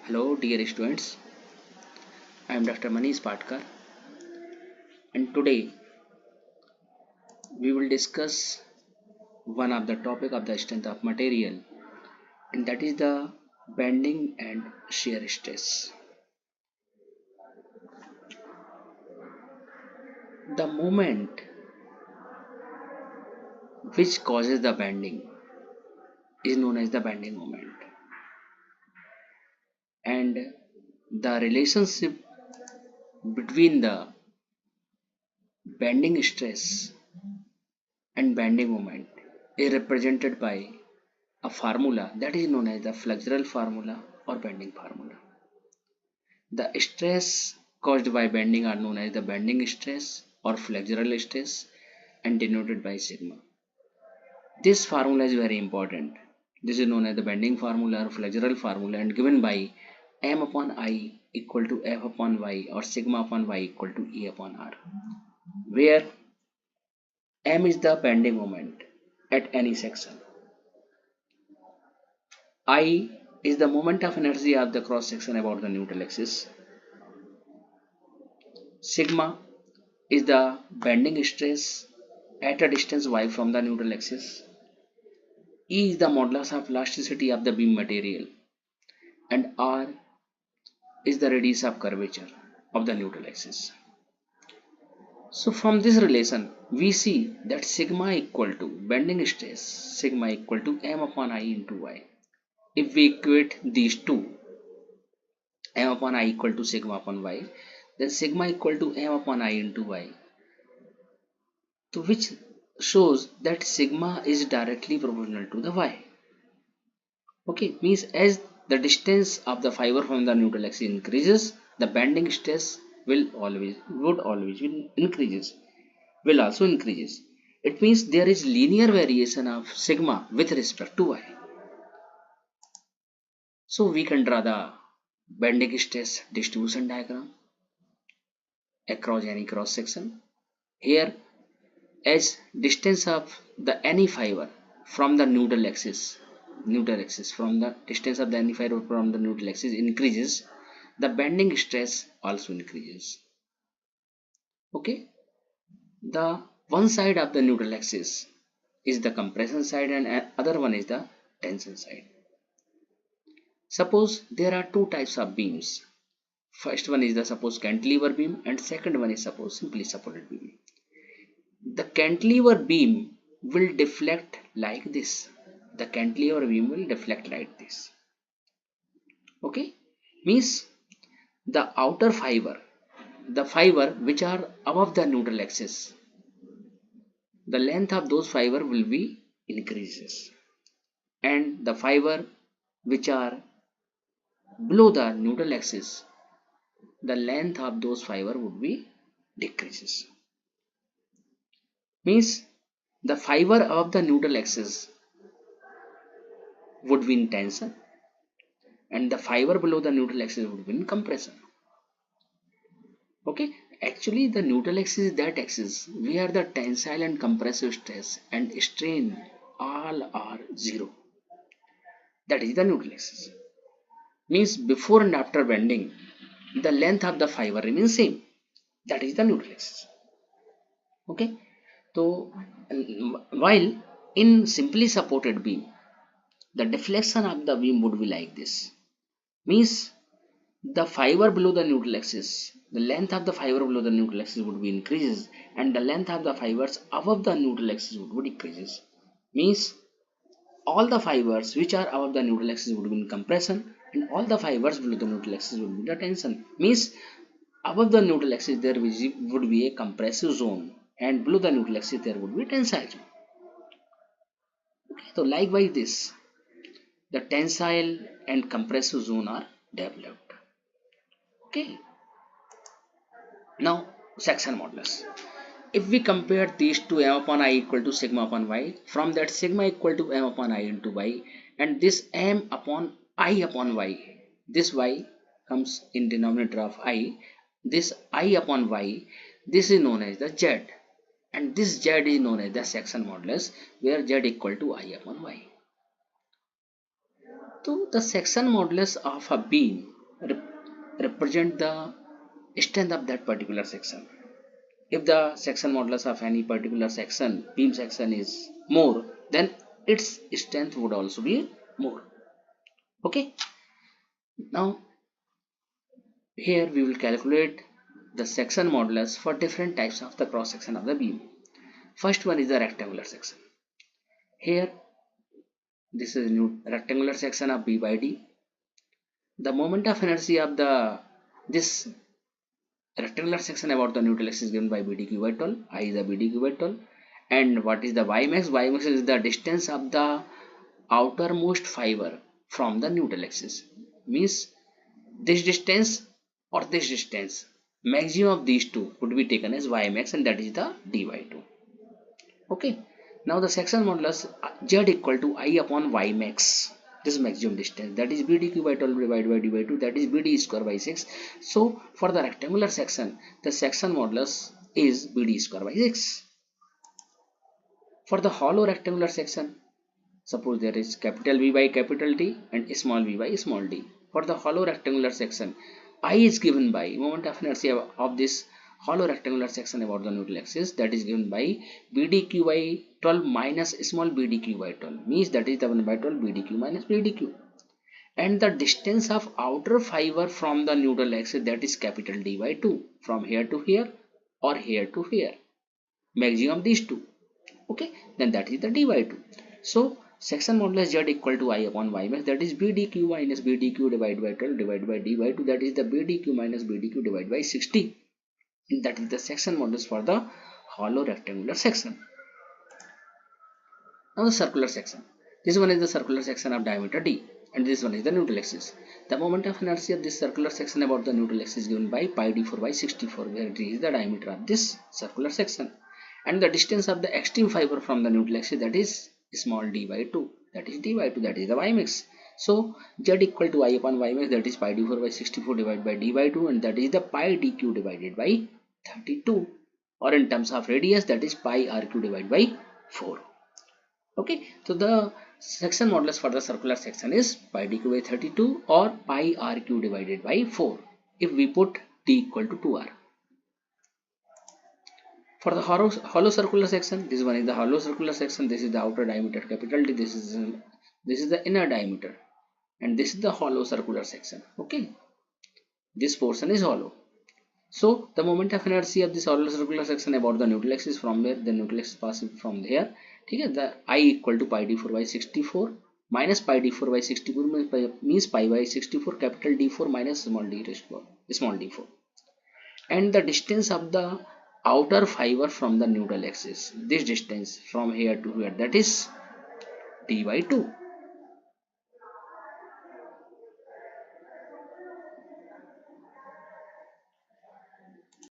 Hello dear students, I am Dr. Manish Patkar and today we will discuss one of the topic of the strength of material, and that is the bending and shear stress. The moment which causes the bending is known as the bending moment, and the relationship between the bending stress and bending moment is represented by a formula that is known as the flexural formula or bending formula. The stress caused by bending are known as the bending stress or flexural stress and denoted by sigma. This formula is very important. This is known as the bending formula or flexural formula and given by m upon I equal to f upon y or sigma upon y equal to E upon r, where m is the bending moment at any section. I is the moment of inertia of the cross section about the neutral axis. Sigma is the bending stress at a distance y from the neutral axis. E is the modulus of elasticity of the beam material, and R is the radius of curvature of the neutral axis. So from this relation we see that sigma equal to bending stress, sigma equal to m upon I into y. If we equate these two, m upon I equal to sigma upon y, then sigma equal to m upon I into y, to which shows that sigma is directly proportional to the y. Okay, means as the distance of the fiber from the neutral axis increases, the bending stress will also increases. It means there is linear variation of sigma with respect to y. So we can draw the bending stress distribution diagram across any cross section. Here, as distance of the any fiber from the neutral axis from the distance of the any fiber from the neutral axis increases, the bending stress also increases. Okay, the one side of the neutral axis is the compression side and other one is the tension side. Suppose there are two types of beams. First one is the suppose cantilever beam and second one is suppose simply supported beam. The cantilever beam will deflect like this. The cantilever beam will deflect like this. Okay, means the outer fiber, the fiber which are above the neutral axis, the length of those fiber will be increases, and the fiber which are below the neutral axis, the length of those fiber would be decreases. Means the fiber of the neutral axis would be in tension and the fiber below the neutral axis would be in compression. Okay, actually the neutral axis is that axis where the tensile and compressive stress and strain all are zero. That is the neutral axis. Means before and after bending, the length of the fiber remains same. That is the neutral axis. Okay, so while in simply supported beam, the deflection of the beam would be like this. Means the fiber below the neutral axis, the length of the fiber below the neutral axis would be increases and the length of the fibers above the neutral axis would be decreases. Means all the fibers which are above the neutral axis would be in compression and all the fibers below the neutral axis would be the tension. Means above the neutral axis there would be a compressive zone and below the neutral axis there would be tensile zone. Okay, so likewise this, the tensile and compressive zone are developed. Okay, now section modulus. If we compare these two, m upon I equal to sigma upon y, from that sigma equal to m upon I into y, and this m upon I upon y, this y comes in denominator of I, this I upon y, this is known as the z, and this z is known as the section modulus, where z equal to I upon y. So the section modulus of a beam represent the strength of that particular section. If the section modulus of any particular section, beam section, is more, then its strength would also be more. Okay, now here we will calculate the section modulus for different types of the cross section of the beam. First one is the rectangular section. Here this is new rectangular section of B by D. The moment of inertia of this rectangular section about the neutral axis is given by BDQ by 12. I is the BDQ by 12. And what is the Ymax? Ymax is the distance of the outermost fiber from the neutral axis. Means this distance or this distance, maximum of these two would be taken as Ymax, and that is the D by 2. Okay. Now the section modulus Z equal to I upon Ymax. This maximum distance, that is BDQ by 12 divided by D by 2, that is BD square by 6. So for the rectangular section, the section modulus is BD square by 6. For the hollow rectangular section, suppose there is capital V by capital T and small v by small d. For the hollow rectangular section, I is given by moment of inertia of this hollow rectangular section about the neutral axis, that is given by BDQ by 12 minus small BDQ by 12, means that is the 1 by 12 BDQ minus BDQ. And the distance of outer fiber from the neutral axis, that is capital D by 2, from here to here or here to here, maximum of these two. Okay, then that is the D by 2. So section modulus Z equal to I upon Ymax, that is BDQ minus BDQ divided by 12 divided by D by 2, that is the BDQ minus BDQ divided by 60. That is the section modulus for the hollow rectangular section. Now the circular section. This one is the circular section of diameter D, and this one is the neutral axis. The moment of inertia of this circular section about the neutral axis is given by pi d4 by 64, where D is the diameter of this circular section. And the distance of the extreme fiber from the neutral axis, that is small d by 2, that is d by 2, that is the Ymax. So Z equal to I upon Ymax, that is pi d4 by 64 divided by d by 2, and that is the pi dq divided by 32, or in terms of radius, that is pi rq divided by 4. Okay, so the section modulus for the circular section is pi dq by 32 or pi rq divided by 4 if we put d equal to 2r. For the hollow circular section, this one is the hollow circular section. This is the outer diameter capital D. This is the inner diameter, and this is the hollow circular section. Okay, this portion is hollow. So the moment of inertia of this hollow circular section about the neutral axis, from where the neutral axis passes from here. Okay, the I equal to pi d4 by 64 minus pi d4 by 64 means pi by 64 capital D4 minus small d4, and the distance of the outer fiber from the neutral axis, this distance from here to here, that is d by 2.